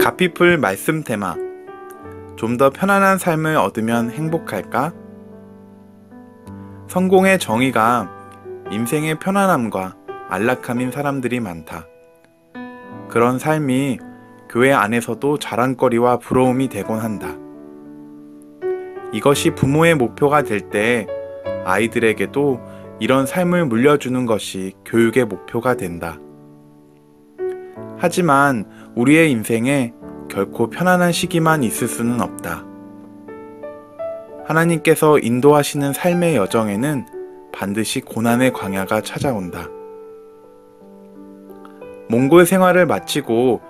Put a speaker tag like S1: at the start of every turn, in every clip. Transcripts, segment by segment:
S1: 가피풀 말씀 테마. 좀 더 편안한 삶을 얻으면 행복할까? 성공의 정의가 인생의 편안함과 안락함인 사람들이 많다. 그런 삶이 교회 안에서도 자랑거리와 부러움이 되곤 한다. 이것이 부모의 목표가 될 때 아이들에게도 이런 삶을 물려주는 것이 교육의 목표가 된다. 하지만 우리의 인생에 결코 편안한 시기만 있을 수는 없다. 하나님께서 인도하시는 삶의 여정에는 반드시 고난의 광야가 찾아온다. 몽골 생활을 마치고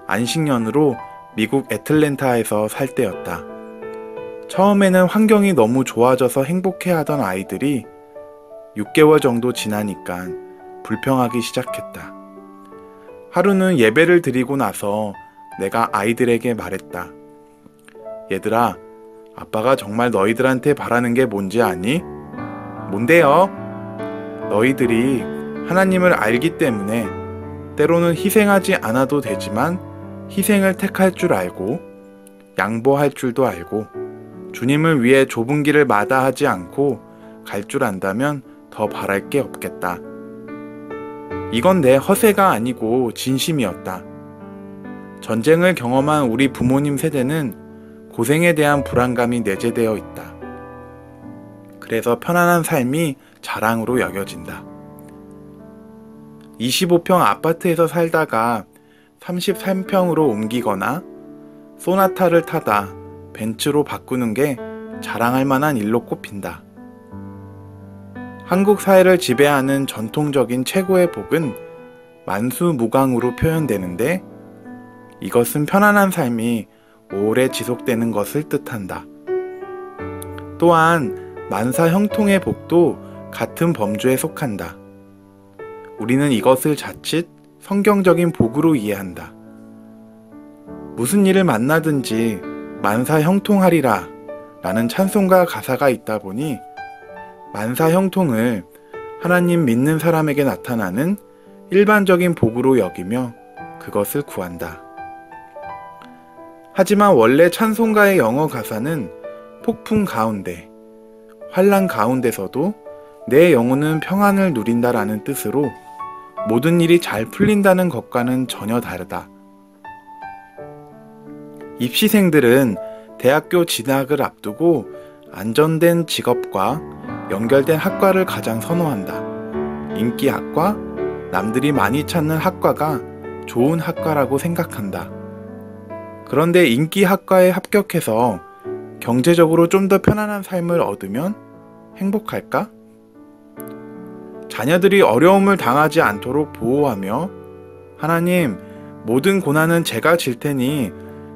S1: 안식년으로 미국 애틀랜타에서 살 때였다. 처음에는 환경이 너무 좋아져서 행복해하던 아이들이 6개월 정도 지나니까 불평하기 시작했다. 하루는 예배를 드리고 나서 내가 아이들에게 말했다. 얘들아, 아빠가 정말 너희들한테 바라는 게 뭔지 아니? 뭔데요? 너희들이 하나님을 알기 때문에 때로는 희생하지 않아도 되지만 희생을 택할 줄 알고 양보할 줄도 알고 주님을 위해 좁은 길을 마다하지 않고 갈 줄 안다면 더 바랄 게 없겠다. 이건 내 허세가 아니고 진심이었다. 전쟁을 경험한 우리 부모님 세대는 고생에 대한 불안감이 내재되어 있다. 그래서 편안한 삶이 자랑으로 여겨진다. 25평 아파트에서 살다가 33평으로 옮기거나 소나타를 타다 벤츠로 바꾸는 게 자랑할 만한 일로 꼽힌다. 한국 사회를 지배하는 전통적인 최고의 복은 만수무강으로 표현되는데 이것은 편안한 삶이 오래 지속되는 것을 뜻한다. 또한 만사형통의 복도 같은 범주에 속한다. 우리는 이것을 자칫 성경적인 복으로 이해한다. 무슨 일을 만나든지 만사형통하리라 라는 찬송가 가사가 있다 보니 만사형통을 하나님 믿는 사람에게 나타나는 일반적인 복으로 여기며 그것을 구한다. 하지만 원래 찬송가의 영어 가사는 폭풍 가운데, 환난 가운데서도 내 영혼은 평안을 누린다라는 뜻으로 모든 일이 잘 풀린다는 것과는 전혀 다르다. 입시생들은 대학교 진학을 앞두고 안전된 직업과 연결된 학과를 가장 선호한다. 인기학과, 남들이 많이 찾는 학과가 좋은 학과라고 생각한다. 그런데 인기학과에 합격해서 경제적으로 좀 더 편안한 삶을 얻으면 행복할까? 자녀들이 어려움을 당하지 않도록 보호하며 하나님, 모든 고난은 제가 질 테니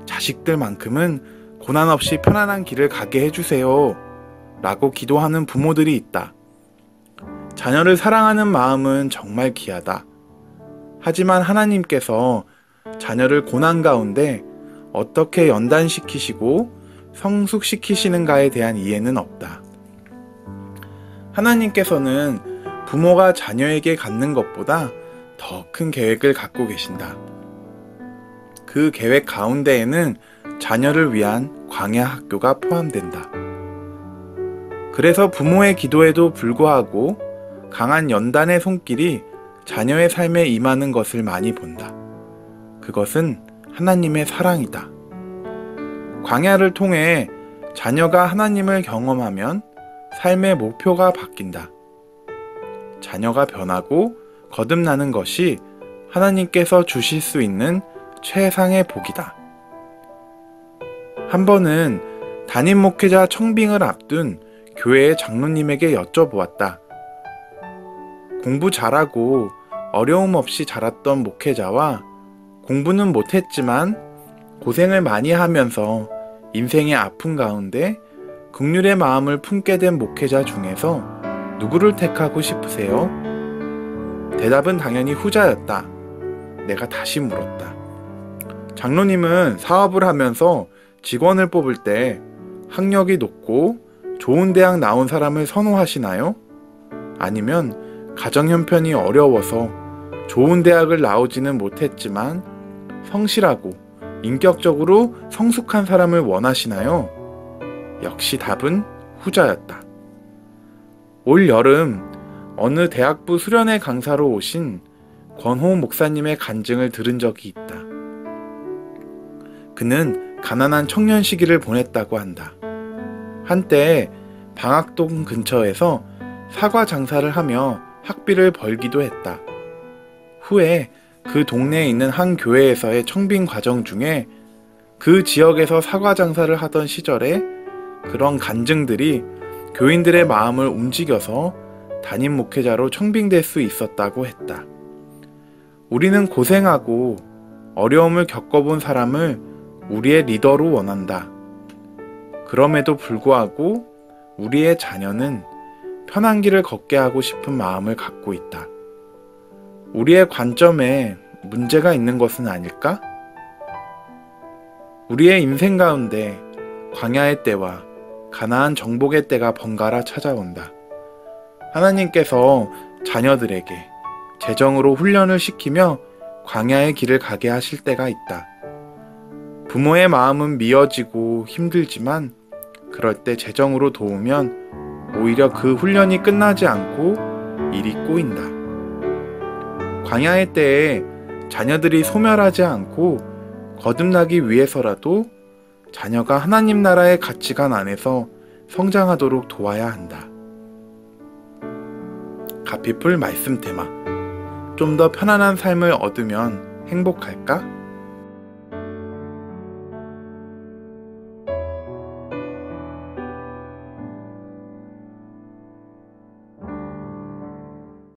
S1: 자식들만큼은 고난 없이 편안한 길을 가게 해주세요 라고 기도하는 부모들이 있다. 자녀를 사랑하는 마음은 정말 귀하다. 하지만 하나님께서 자녀를 고난 가운데 어떻게 연단시키시고 성숙시키시는가에 대한 이해는 없다. 하나님께서는 부모가 자녀에게 갖는 것보다 더 큰 계획을 갖고 계신다. 그 계획 가운데에는 자녀를 위한 광야 학교가 포함된다. 그래서 부모의 기도에도 불구하고 강한 연단의 손길이 자녀의 삶에 임하는 것을 많이 본다. 그것은 하나님의 사랑이다. 광야를 통해 자녀가 하나님을 경험하면 삶의 목표가 바뀐다. 자녀가 변하고 거듭나는 것이 하나님께서 주실 수 있는 최상의 복이다. 한 번은 담임 목회자 청빙을 앞둔 교회의 장로님에게 여쭤보았다. 공부 잘하고 어려움 없이 자랐던 목회자와 공부는 못했지만 고생을 많이 하면서 인생의 아픔 가운데 긍휼의 마음을 품게 된 목회자 중에서 누구를 택하고 싶으세요? 대답은 당연히 후자였다. 내가 다시 물었다. 장로님은 사업을 하면서 직원을 뽑을 때 학력이 높고 좋은 대학 나온 사람을 선호하시나요? 아니면 가정 형편이 어려워서 좋은 대학을 나오지는 못했지만 성실하고 인격적으로 성숙한 사람을 원하시나요? 역시 답은 후자였다. 올 여름 어느 대학부 수련회 강사로 오신 권호 목사님의 간증을 들은 적이 있다. 그는 가난한 청년 시기를 보냈다고 한다. 한때 방학동 근처에서 사과 장사를 하며 학비를 벌기도 했다. 후에 그 동네에 있는 한 교회에서의 청빙 과정 중에 그 지역에서 사과 장사를 하던 시절에 그런 간증들이 교인들의 마음을 움직여서 담임 목회자로 청빙될 수 있었다고 했다. 우리는 고생하고 어려움을 겪어본 사람을 우리의 리더로 원한다. 그럼에도 불구하고 우리의 자녀는 편한 길을 걷게 하고 싶은 마음을 갖고 있다. 우리의 관점에 문제가 있는 것은 아닐까? 우리의 인생 가운데 광야의 때와 가나안 정복의 때가 번갈아 찾아온다. 하나님께서 자녀들에게 재정으로 훈련을 시키며 광야의 길을 가게 하실 때가 있다. 부모의 마음은 미어지고 힘들지만 그럴 때 재정으로 도우면 오히려 그 훈련이 끝나지 않고 일이 꼬인다. 광야의 때에 자녀들이 소멸하지 않고 거듭나기 위해서라도 자녀가 하나님 나라의 가치관 안에서 성장하도록 도와야 한다. 가피풀 말씀 테마. 좀 더 편안한 삶을 얻으면 행복할까?